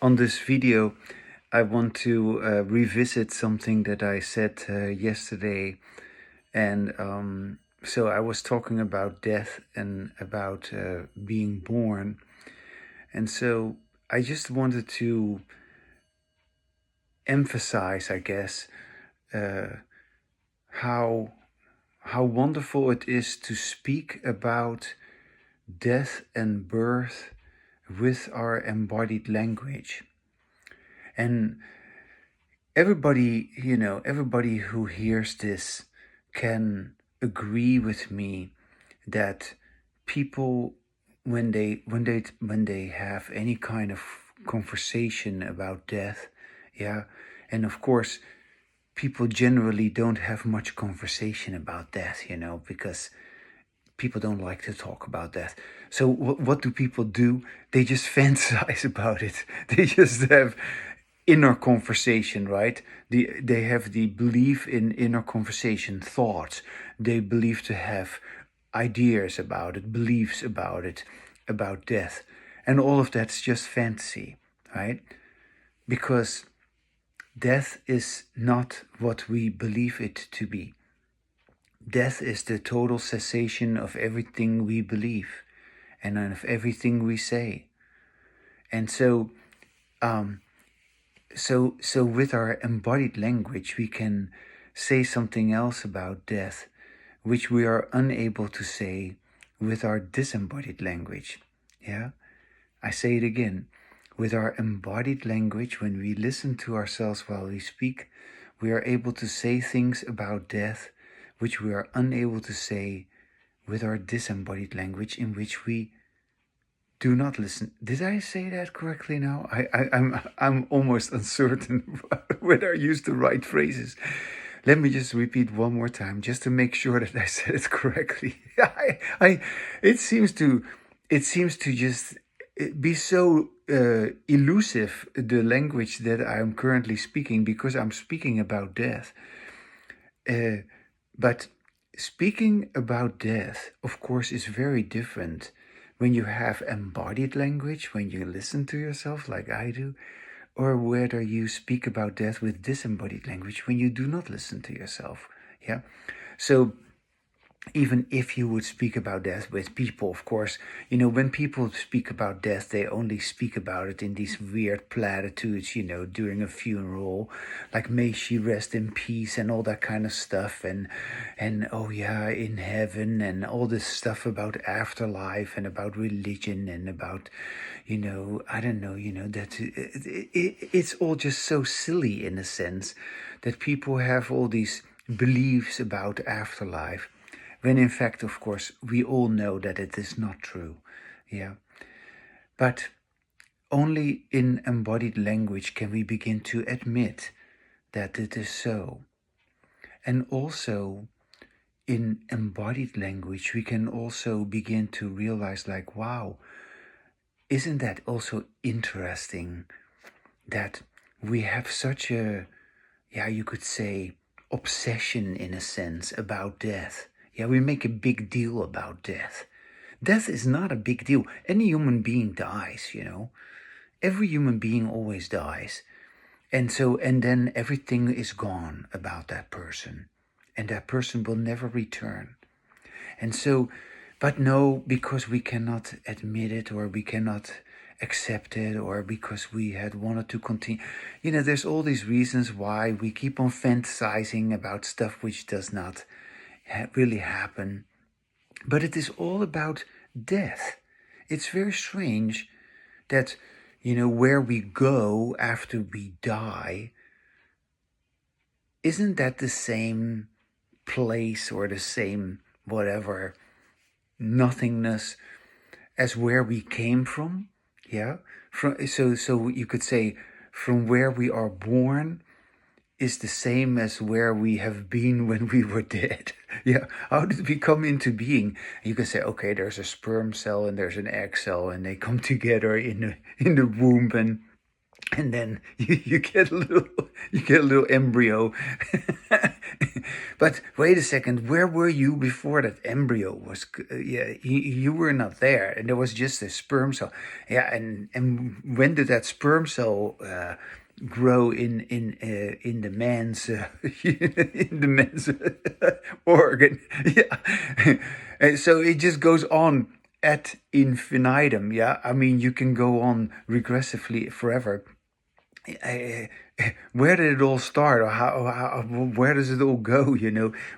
On this video, I want to revisit something that I said yesterday. And so I was talking about death and about being born. And so I just wanted to emphasize, I guess, uh, how wonderful it is to speak about death and birth with our embodied language. And everybody who hears this can agree with me that people, when they have any kind of conversation about death, yeah, and of course people generally don't have much conversation about death, because people don't like to talk about death. So what do people do? They just fantasize about it. They just have inner conversation, right? They have the belief in inner conversation, thoughts. They believe to have ideas about it, beliefs about it, about death. And all of that's just fantasy, right? Because death is not what we believe it to be. Death is the total cessation of everything we believe and of everything we say. And so, so with our embodied language, we can say something else about death, which we are unable to say with our disembodied language. Yeah, I say it again. With our embodied language, when we listen to ourselves while we speak, we are able to say things about death which we are unable to say with our disembodied language, in which we do not listen. Did I say that correctly now? I'm almost uncertain whether I used the right phrases. Let me just repeat one more time, just to make sure that I said it correctly. It seems to just be so elusive, the language that I'm currently speaking, because I'm speaking about death. But speaking about death, of course, is very different when you have embodied language, when you listen to yourself like I do, or whether you speak about death with disembodied language when you do not listen to yourself. Yeah. So even if you would speak about death with people, of course, when people speak about death, they only speak about it in these weird platitudes, during a funeral, like may she rest in peace and all that kind of stuff. And oh yeah, in heaven, and all this stuff about afterlife and about religion and about, I don't know, that it's all just so silly in a sense that people have all these beliefs about afterlife, when in fact, of course, we all know that it is not true. Yeah. But only in embodied language can we begin to admit that it is so. And also in embodied language, we can also begin to realize, like, wow, isn't that also interesting that we have such a, yeah, you could say, obsession in a sense about death. Yeah, we make a big deal about death. Death is not a big deal. Any human being dies, Every human being always dies. And then everything is gone about that person. And that person will never return. And so, but no, because we cannot admit it, or we cannot accept it, or because we had wanted to continue. There's all these reasons why we keep on fantasizing about stuff which does not really happen. But it is all about death. It's very strange that, where we go after we die, isn't that the same place or the same whatever nothingness as where we came from? Yeah. So you could say from where we are born is the same as where we have been when we were dead. Yeah. How did we come into being? You can say, okay, there's a sperm cell and there's an egg cell, and they come together in the womb, and then you get a little embryo. But wait a second, where were you before that embryo was? Yeah, you were not there, and there was just a sperm cell. Yeah, and when did that sperm cell grow in the man's in the man's organ? Yeah, and so it just goes on ad infinitum. Yeah, I mean you can go on regressively forever. uh, where did it all start, or where does it all go?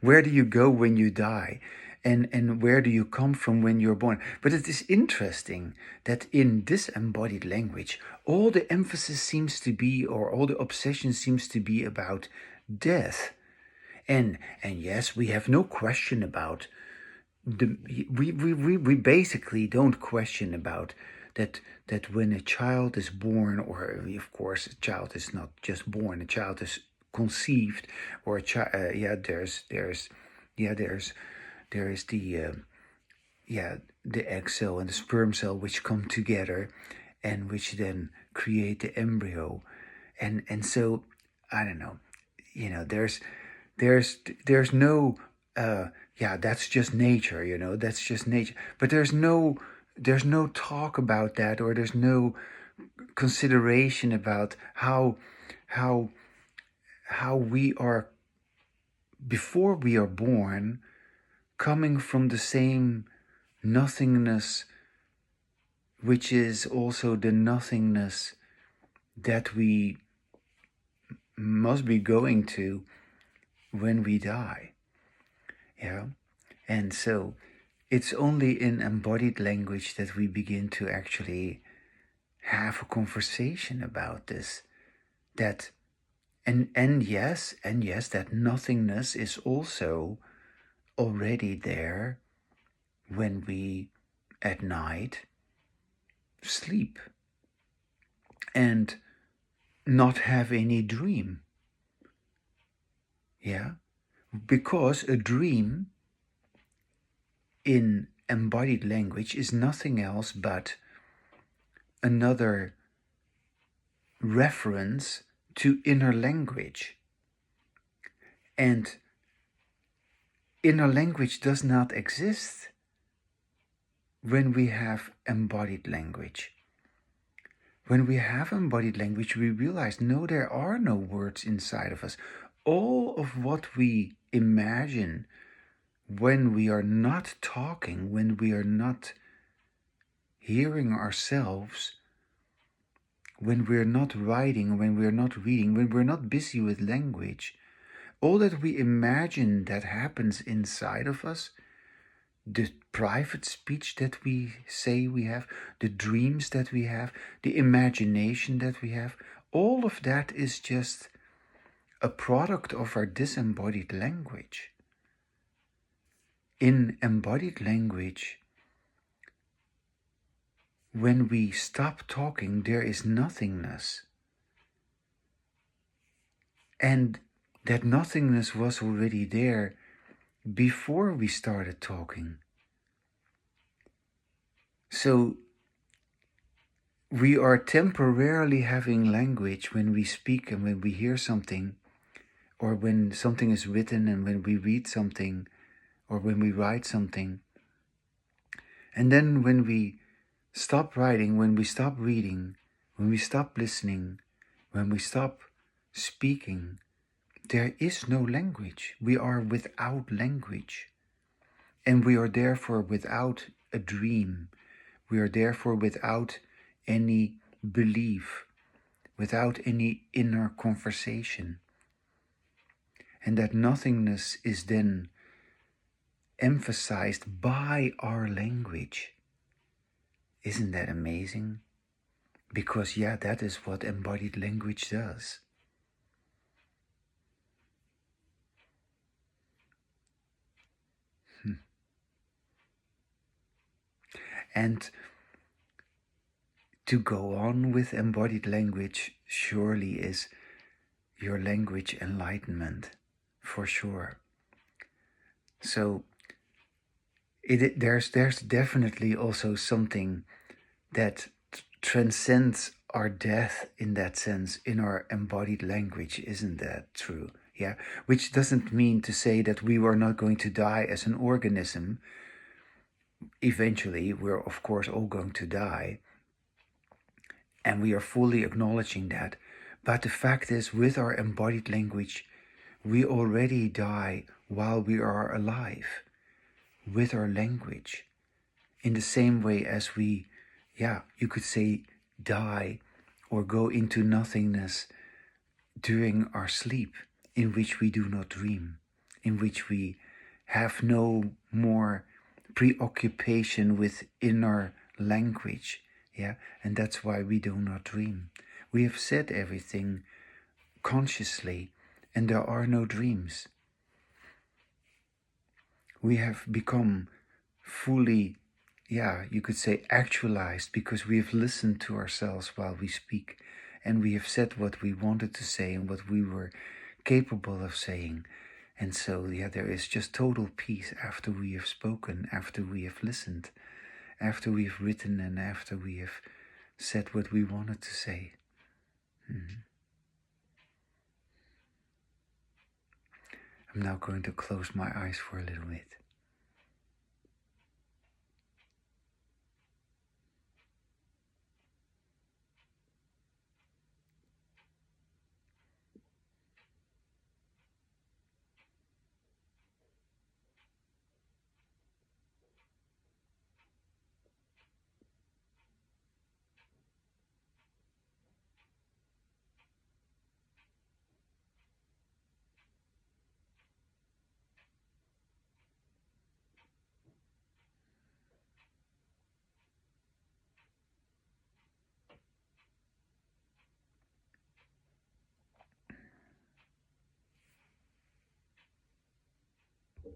Where do you go when you die, and where do you come from when you're born? But it is interesting that in disembodied language, all the emphasis seems to be, or all the obsession seems to be about death. And yes, we have no question about the we basically don't question about that when a child is born, or of course a child is not just born, a child is conceived, or a child, yeah, there's yeah there is the egg cell and the sperm cell which come together, and which then create the embryo. And so I don't know, there's no yeah, that's just nature, that's just nature. But there's no talk about that, or there's no consideration about how how we are, before we are born, coming from the same nothingness, which is also the nothingness that we must be going to when we die. Yeah. And so it's only in embodied language that we begin to actually have a conversation about this. That and yes, that nothingness is also already there when we at night sleep and not have any dream. Yeah? Because a dream in embodied language is nothing else but another reference to inner language. And inner language does not exist when we have embodied language. When we have embodied language, we realize, no, there are no words inside of us. All of what we imagine when we are not talking, when we are not hearing ourselves, when we're not writing, when we're not reading, when we're not busy with language, all that we imagine that happens inside of us, the private speech that we say we have, the dreams that we have, the imagination that we have, all of that is just a product of our disembodied language. In embodied language, when we stop talking, there is nothingness. And that nothingness was already there before we started talking. So we are temporarily having language when we speak and when we hear something, or when something is written and when we read something, or when we write something. And then when we stop writing, when we stop reading, when we stop listening, when we stop speaking, there is no language. We are without language. And we are therefore without a dream. We are therefore without any belief, without any inner conversation. And that nothingness is then emphasized by our language. Isn't that amazing? Because, yeah, that is what embodied language does. And to go on with embodied language surely is your language enlightenment, for sure. So there's definitely also something that transcends our death in that sense in our embodied language. Isn't that true? Yeah, which doesn't mean to say that we are not going to die as an organism. Eventually, we're of course all going to die, and we are fully acknowledging that. But the fact is, with our embodied language, we already die while we are alive with our language. In the same way as we, you could say, die or go into nothingness during our sleep, in which we do not dream, in which we have no more preoccupation with inner language. Yeah, and that's why we do not dream. We have said everything consciously, and there are no dreams. We have become fully, you could say, actualized, because we have listened to ourselves while we speak, and we have said what we wanted to say and what we were capable of saying. And so, there is just total peace after we have spoken, after we have listened, after we have written, and after we have said what we wanted to say. I'm now going to close my eyes for a little bit.